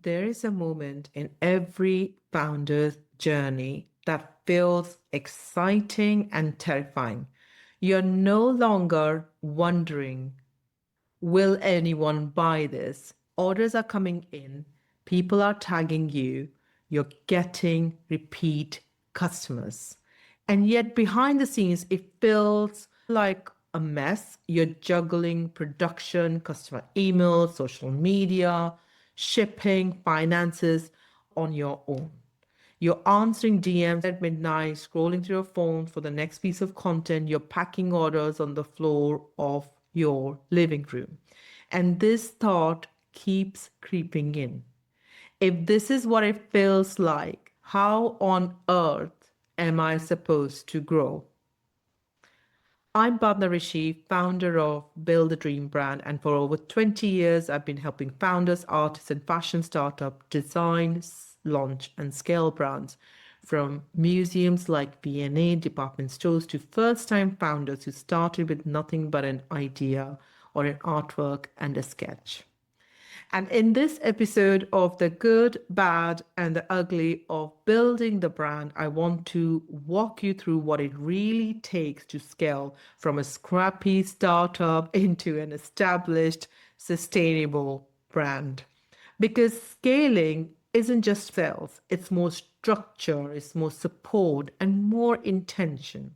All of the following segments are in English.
There is a moment in every founder's journey that feels exciting and terrifying. You're no longer wondering, will anyone buy this? Orders are coming in, people are tagging you, you're getting repeat customers. And yet, behind the scenes, it feels like a mess. You're juggling production, customer emails, social media, shipping, finances on your own. You're answering DMs at midnight, scrolling through your phone for the next piece of content. You're packing orders on the floor of your living room. And this thought keeps creeping in. If this is what it feels like, how on earth am I supposed to grow? I'm Bhavna, founder of Build the Dream brand, and for over 20 years, I've been helping founders, artists, and fashion startups design, launch, and scale brands from museums like V&A, department stores to first-time founders who started with nothing but an idea or an artwork and a sketch. And in this episode of The Good, Bad, and the Ugly of Building the Brand, I want to walk you through what it really takes to scale from a scrappy startup into an established, sustainable brand. Because scaling isn't just sales, it's more structure, it's more support, and more intention.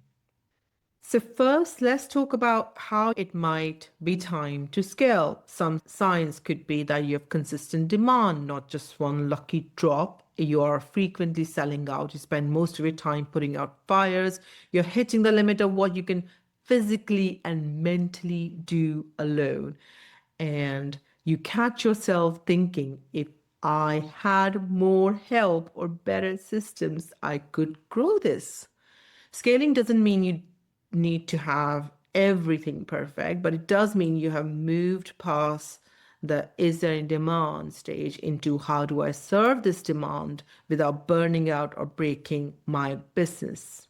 So, first, let's talk about how it might be time to scale. Some signs could be that you have consistent demand, not just one lucky drop. You are frequently selling out. You spend most of your time putting out fires. You're hitting the limit of what you can physically and mentally do alone. And you catch yourself thinking, if I had more help or better systems, I could grow this. Scaling doesn't mean you need to have everything perfect, but it does mean you have moved past the is there a demand stage into how do I serve this demand without burning out or breaking my business.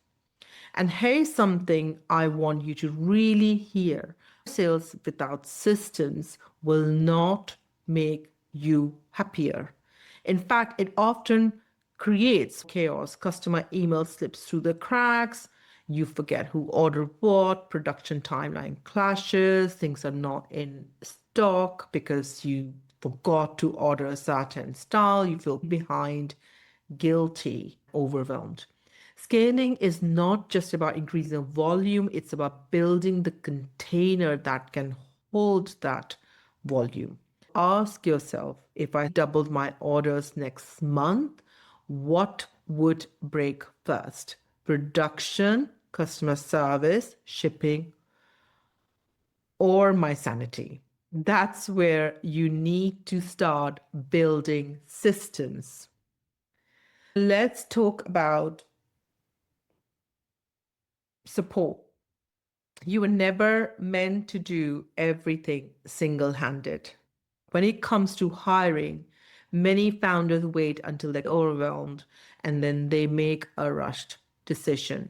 And here's something I want you to really hear. Sales without systems will not make you happier. In fact, it often creates chaos. Customer email slips through the cracks. You forget who ordered what, production timeline clashes, things are not in stock because you forgot to order a certain style, you feel behind, guilty, overwhelmed. Scaling is not just about increasing volume, it's about building the container that can hold that volume. Ask yourself, if I doubled my orders next month, what would break first? Production, customer service, shipping, or my sanity? That's where you need to start building systems. Let's talk about support. You were never meant to do everything single handed. When it comes to hiring, many founders wait until they're overwhelmed and then they make a rushed decision.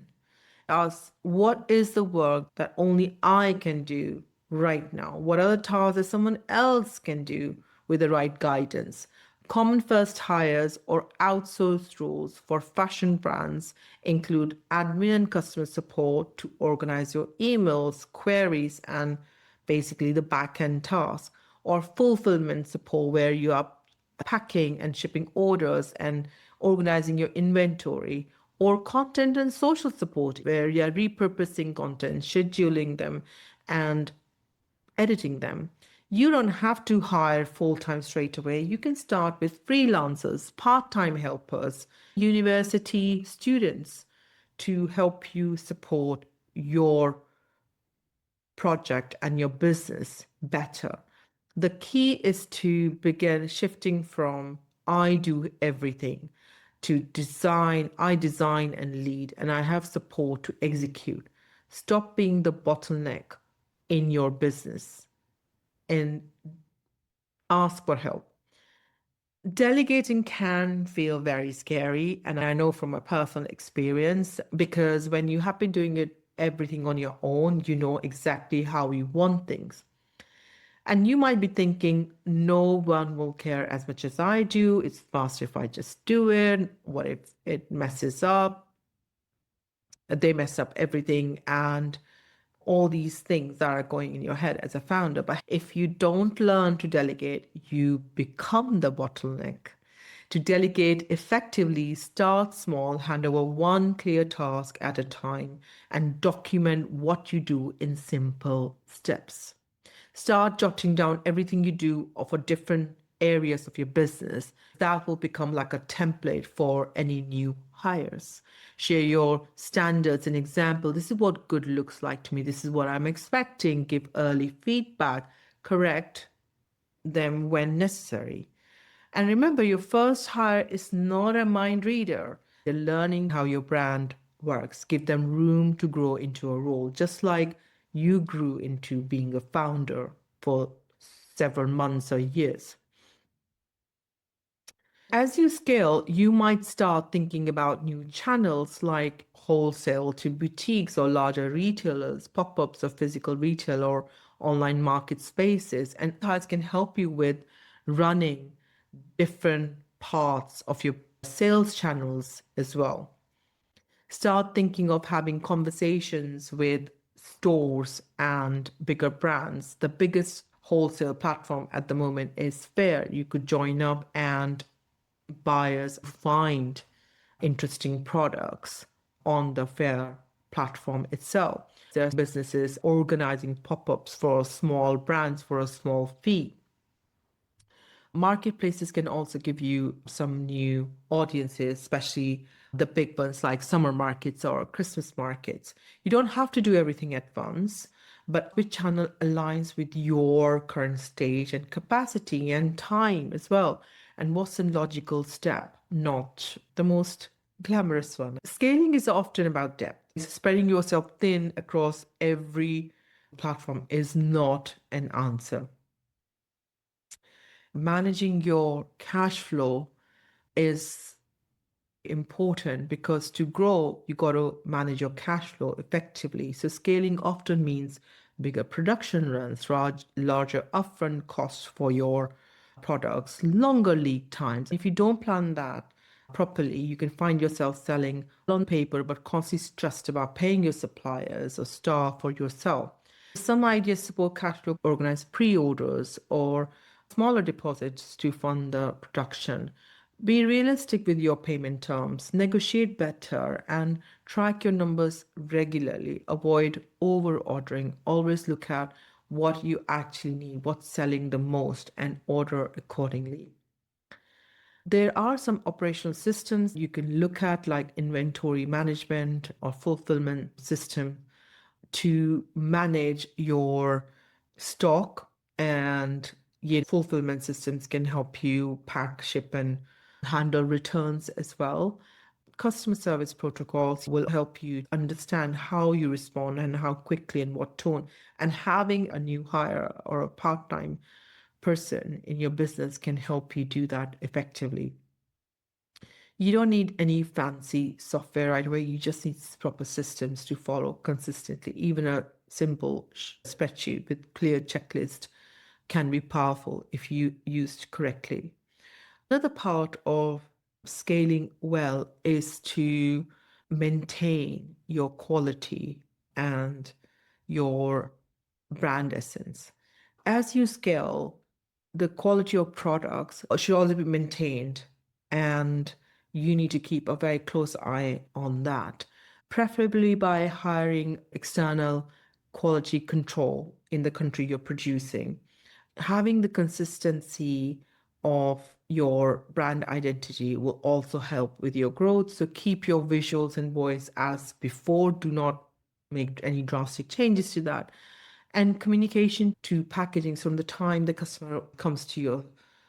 Ask, what is the work that only I can do right now? What other tasks that someone else can do with the right guidance? Common first hires or outsourced roles for fashion brands include admin and customer support to organize your emails, queries, and basically the back end tasks, or fulfillment support where you are packing and shipping orders and organizing your inventory, or content and social support where you're repurposing content, scheduling them, and editing them. You don't have to hire full time straight away. You can start with freelancers, part time helpers, university students to help you support your project and your business better. The key is to begin shifting from I do everything to I design and lead, and I have support to execute. Stop being the bottleneck in your business and ask for help. Delegating can feel very scary, and I know from a personal experience because when you have been doing it everything on your own, you know exactly how you want things. And you might be thinking, no one will care as much as I do. It's faster if I just do it. What if it messes up? They mess up everything, and all these things that are going in your head as a founder. But if you don't learn to delegate, you become the bottleneck. To delegate effectively, start small, hand over one clear task at a time, and document what you do in simple steps. Start jotting down everything you do for different areas of your business. That will become like a template for any new hires. Share your standards and example. This is what good looks like to me. This is what I'm expecting. Give early feedback. Correct them when necessary. And remember, your first hire is not a mind reader. They're learning how your brand works. Give them room to grow into a role, just like you grew into being a founder for several months or years. As you scale, you might start thinking about new channels like wholesale to boutiques or larger retailers, pop ups of physical retail or online market spaces. And that can help you with running different parts of your sales channels as well. Start thinking of having conversations with stores and bigger brands. The biggest wholesale platform at the moment is Fair. You could join up and buyers find interesting products on the Fair platform itself. There are businesses organizing pop ups for small brands for a small fee. Marketplaces can also give you some new audiences, especially the big ones like summer markets or Christmas markets. You don't have to do everything at once, but which channel aligns with your current stage and capacity and time as well. And what's the logical step, not the most glamorous one. Scaling is often about depth. Spreading yourself thin across every platform is not an answer. Managing your cash flow is important because to grow, you got to manage your cash flow effectively. So scaling often means bigger production runs, larger upfront costs for your products, longer lead times. If you don't plan that properly, you can find yourself selling on paper, but constantly stressed about paying your suppliers or staff or yourself. Some ideas support cash flow, organize pre-orders or smaller deposits to fund the production. Be realistic with your payment terms, negotiate better, and track your numbers regularly. Avoid over ordering. Always look at what you actually need, what's selling the most, and order accordingly. There are some operational systems you can look at, like inventory management or fulfillment system, to manage your stock, and fulfillment systems can help you pack, ship, and handle returns as well. Customer service protocols will help you understand how you respond and how quickly and what tone. And having a new hire or a part-time person in your business can help you do that effectively. You don't need any fancy software right away. You just need proper systems to follow consistently. Even a simple spreadsheet with clear checklist can be powerful if you used correctly. Another part of scaling well is to maintain your quality and your brand essence. As you scale, the quality of products should also be maintained, and you need to keep a very close eye on that, preferably by hiring external quality control in the country you're producing. Having the consistency of your brand identity will also help with your growth. So keep your visuals and voice as before. Do not make any drastic changes to that. And communication to packaging. So from the time the customer comes to your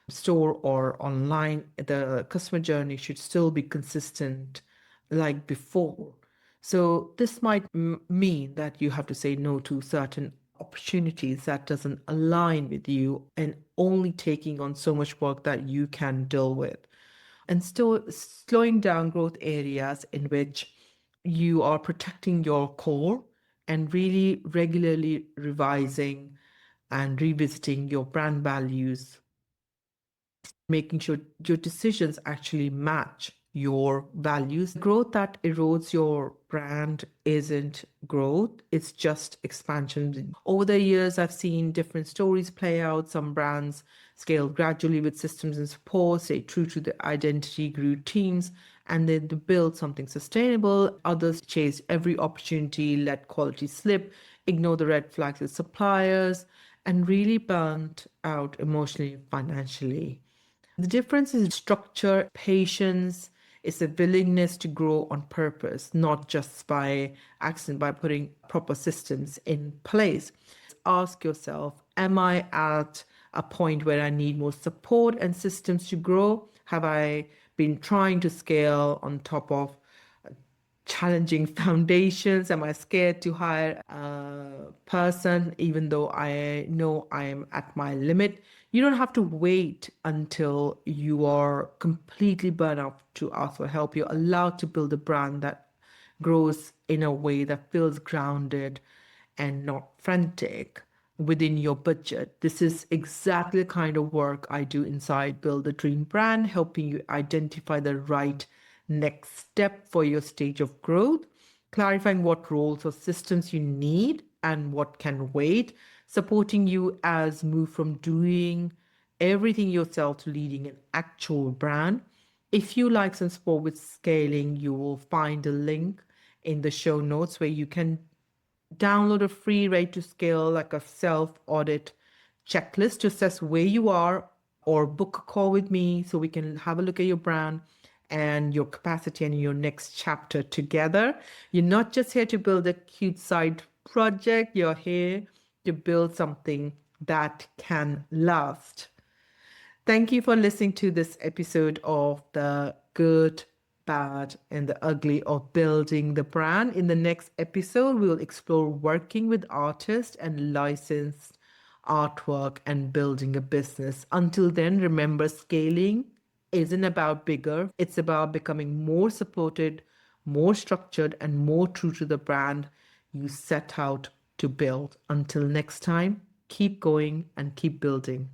store or online, the customer journey should still be consistent like before. So this might mean that you have to say no to certain opportunities that doesn't align with you and only taking on so much work that you can deal with. And still slowing down growth areas in which you are protecting your core and really regularly revising and revisiting your brand values, making sure your decisions actually match your values. Growth that erodes your brand isn't growth, it's just expansion. Over the years, I've seen different stories play out. Some brands scale gradually with systems and support, stay true to the identity, grew teams, and then to build something sustainable. Others chase every opportunity, let quality slip, ignore the red flags with suppliers, and really burnt out emotionally, financially. The difference is structure, patience, it's a willingness to grow on purpose, not just by accident, by putting proper systems in place. Ask yourself, am I at a point where I need more support and systems to grow? Have I been trying to scale on top of challenging foundations? Am I scared to hire a person even though I know I am at my limit? You don't have to wait until you are completely burnt out to ask for help. You're allowed to build a brand that grows in a way that feels grounded and not frantic within your budget. This is exactly the kind of work I do inside Build a Dream Brand, helping you identify the right next step for your stage of growth, clarifying what roles or systems you need and what can wait, supporting you as move from doing everything yourself to leading an actual brand. If you like some support with scaling, you will find a link in the show notes where you can download a free Ready to Scale, like a self audit checklist to assess where you are, or book a call with me so we can have a look at your brand and your capacity and your next chapter together. You're not just here to build a cute side project, you're here to build something that can last. Thank you for listening to this episode of The Good, Bad, and the Ugly of Building the Brand. In the next episode, we'll explore working with artists and licensed artwork and building a business. Until then, remember, scaling isn't about bigger, it's about becoming more supported, more structured, and more true to the brand you set out to build. Until next time, keep going and keep building.